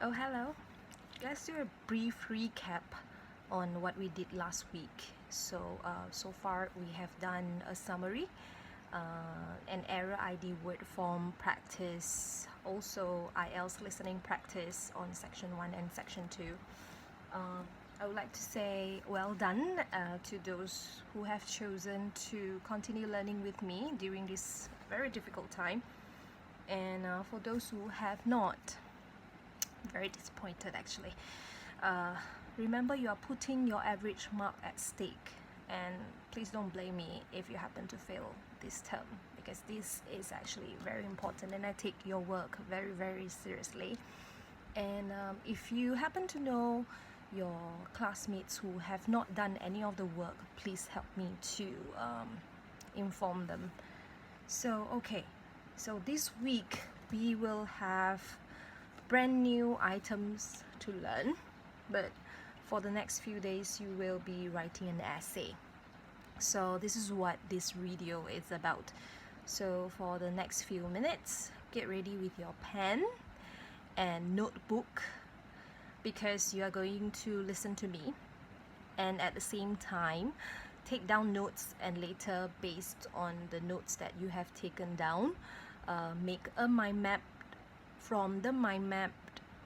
Oh, hello. Let's do a brief recap on what we did last week. So far we have done a summary, an error ID word form practice, also IELTS listening practice on section 1 and section 2. I would like to say well done to those who have chosen to continue learning with me during this very difficult time. And for those who have not, very disappointed actually. Uh, Remember, you are putting your average mark at stake, and please don't blame me if you happen to fail this term, because this is actually very important and I take your work very seriously. And if you happen to know your classmates who have not done any of the work, please help me to inform them. So this week we will have brand new items to learn, but for the next few days you will be writing an essay. So this is what this video is about. So for the next few minutes, get ready with your pen and notebook, because you are going to listen to me, and at the same time take down notes, and later, based on the notes that you have taken down, make a mind map. From the mind map,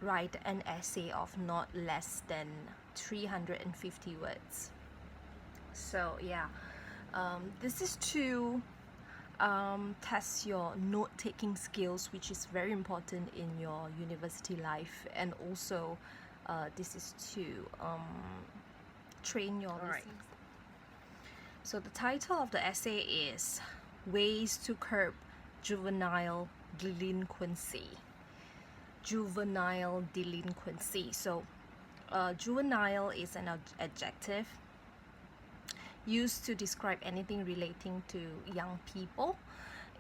write an essay of not less than 350 words. So yeah, this is to test your note-taking skills, which is very important in your university life, and also this is to train your listening. So the title of the essay is Ways to Curb Juvenile Delinquency. Juvenile delinquency. So juvenile is an adjective used to describe anything relating to young people,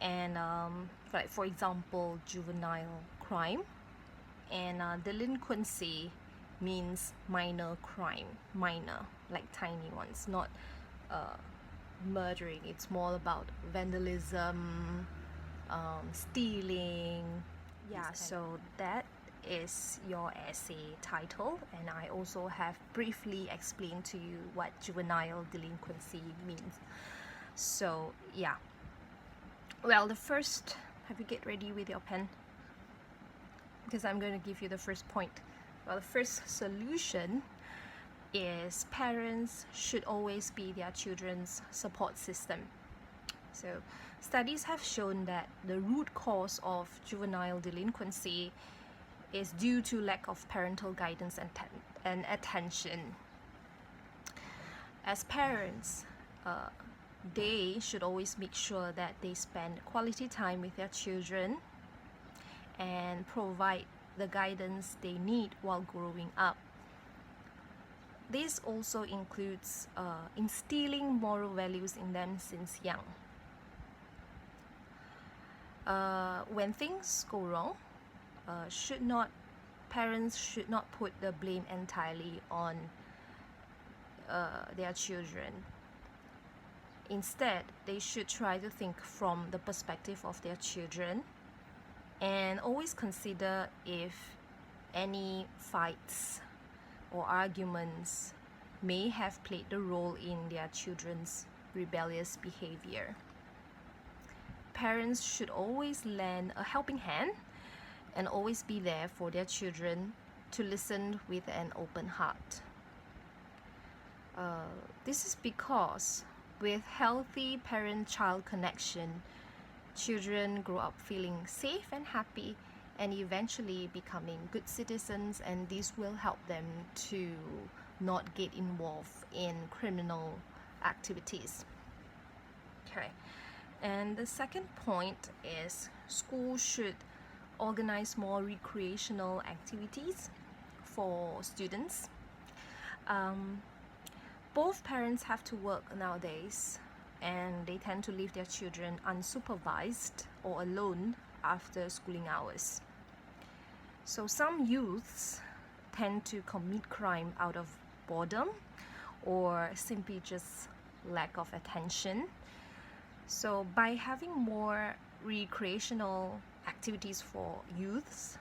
and like for example, juvenile crime. And delinquency means minor crime, minor, like tiny ones, not murdering. It's more about vandalism, stealing. Yeah, so that is your essay title, and I also have briefly explained to you what juvenile delinquency means. So yeah, well, have you get ready with your pen, because I'm going to give you the first point. Well, the first solution is parents should always be their children's support system. So studies have shown that the root cause of juvenile delinquency is due to lack of parental guidance and attention. As parents, they should always make sure that they spend quality time with their children and provide the guidance they need while growing up. This also includes instilling moral values in them since young. When things go wrong, parents should not put the blame entirely on their children. Instead, they should try to think from the perspective of their children, and always consider if any fights or arguments may have played a role in their children's rebellious behavior. Parents should always lend a helping hand and always be there for their children, to listen with an open heart. This is because with healthy parent-child connection, children grow up feeling safe and happy, and eventually becoming good citizens, and this will help them to not get involved in criminal activities. Okay, and the second point is schools should organize more recreational activities for students. Both parents have to work nowadays, and they tend to leave their children unsupervised or alone after schooling hours. So some youths tend to commit crime out of boredom or simply just lack of attention. So by having more recreational activities for youths,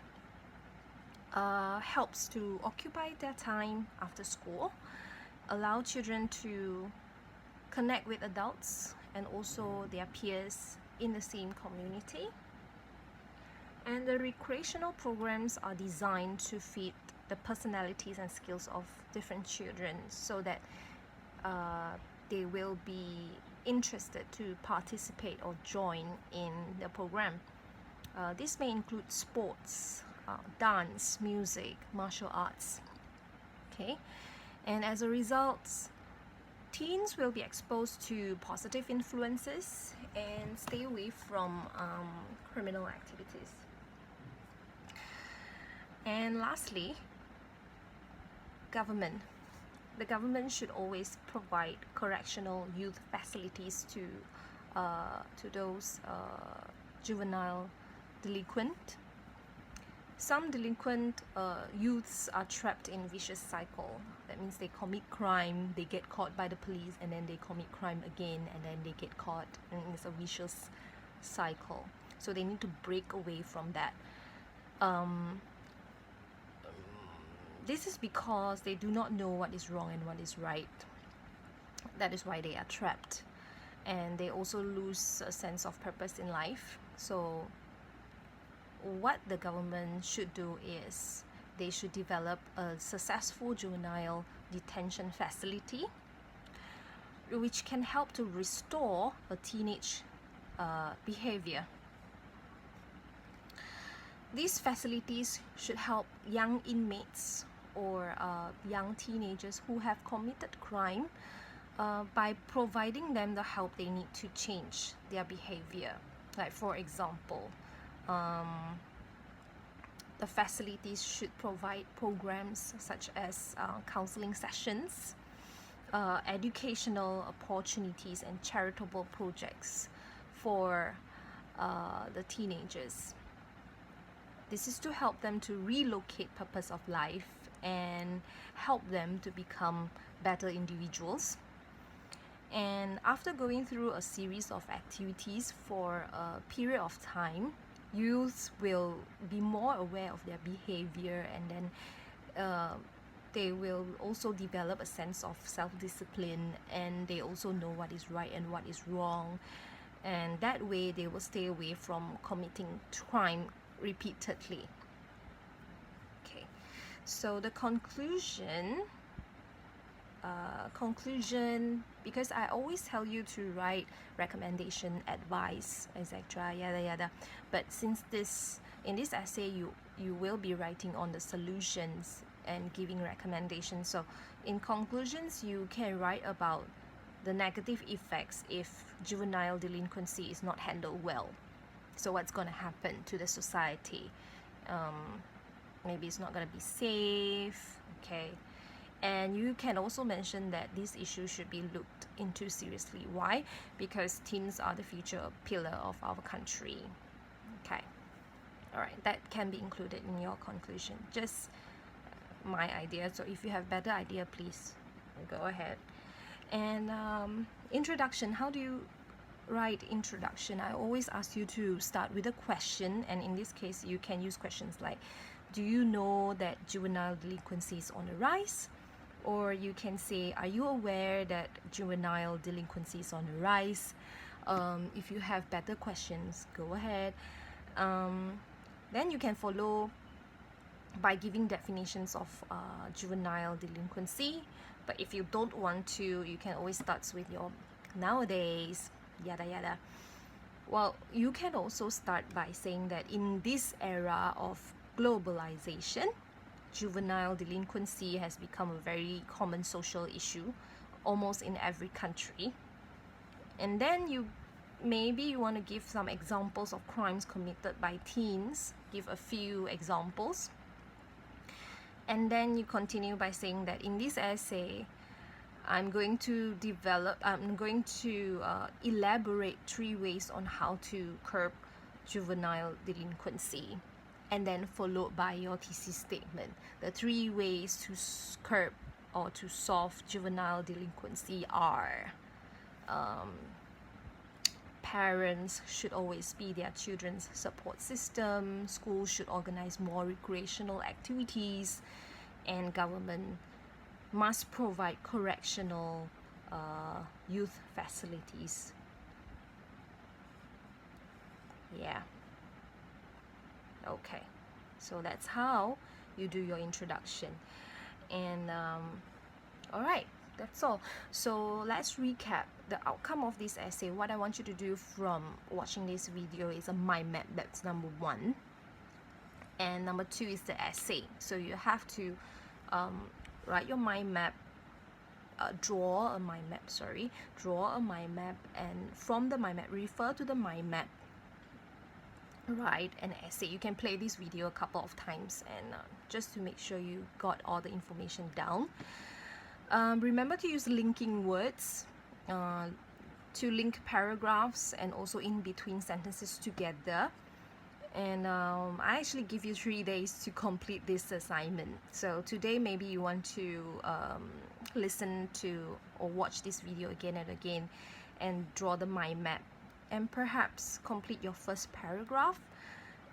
helps to occupy their time after school, allow children to connect with adults and also their peers in the same community. And the recreational programs are designed to fit the personalities and skills of different children so that they will be interested to participate or join in the program. This may include sports, dance, music, martial arts. Okay, and as a result, teens will be exposed to positive influences and stay away from criminal activities. And lastly, government. The government should always provide correctional youth facilities to those juvenile delinquent. Some delinquent youths are trapped in vicious cycle. That means they commit crime, they get caught by the police, and then they commit crime again, and then they get caught, and it's a vicious cycle. So they need to break away from that. This is because they do not know what is wrong and what is right. That is why they are trapped, and they also lose a sense of purpose in life. So what the government should do is they should develop a successful juvenile detention facility which can help to restore a teenage behavior. These facilities should help young inmates or young teenagers who have committed crime by providing them the help they need to change their behavior. Like for example, the facilities should provide programs such as counseling sessions, educational opportunities, and charitable projects for the teenagers. This is to help them to relocate purpose of life and help them to become better individuals. And after going through a series of activities for a period of time, youths will be more aware of their behavior, and then they will also develop a sense of self-discipline, and they also know what is right and what is wrong, and that way they will stay away from committing crime repeatedly. Okay, so the conclusion, because I always tell you to write recommendation, advice, etc., yada yada, but since in this essay you will be writing on the solutions and giving recommendations, so in conclusions you can write about the negative effects if juvenile delinquency is not handled well. So what's going to happen to the society? Maybe it's not going to be safe. Okay, and you can also mention that this issue should be looked into seriously. Why? Because teens are the future pillar of our country. Okay, all right, that can be included in your conclusion. Just my idea. So if you have better idea, please go ahead. And introduction. How do you write introduction? I always ask you to start with a question, and in this case you can use questions like, do you know that juvenile delinquency is on the rise? Or you can say, are you aware that juvenile delinquency is on the rise? If you have better questions, go ahead. Then you can follow by giving definitions of juvenile delinquency. But if you don't want to, you can always start with your nowadays, yada yada. Well, you can also start by saying that in this era of globalization, juvenile delinquency has become a very common social issue almost in every country. And then you want to give some examples of crimes committed by teens. Give a few examples. And then you continue by saying that in this essay, I'm going to elaborate 3 ways on how to curb juvenile delinquency, and then followed by your thesis statement. The 3 ways to curb or to solve juvenile delinquency are parents should always be their children's support system, schools should organize more recreational activities, and government must provide correctional youth facilities. Yeah. Okay, so that's how you do your introduction. And all right, that's all. So let's recap the outcome of this essay. What I want you to do from watching this video is a mind map. That's number one. And number two is the essay. So you have to write your mind map, draw a mind map, and from the mind map, refer to the mind map, write an essay. You can play this video a couple of times and just to make sure you got all the information down. Remember to use linking words to link paragraphs and also in between sentences together. And I actually give you 3 days to complete this assignment. So today maybe you want to listen to or watch this video again and again and draw the mind map and perhaps complete your first paragraph.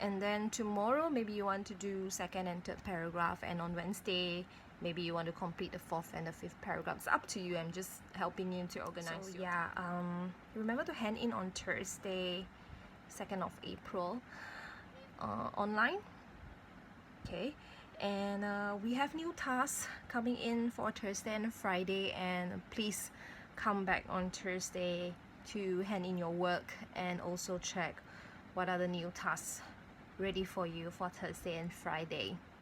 And then tomorrow maybe you want to do second and third paragraph, and on Wednesday maybe you want to complete the fourth and the fifth paragraph. It's up to you. I'm just helping you to organize. So yeah, remember to hand in on Thursday, 2nd of April, online. Okay, and we have new tasks coming in for Thursday and Friday, and please come back on Thursday to hand in your work and also check what are the new tasks ready for you for Thursday and Friday.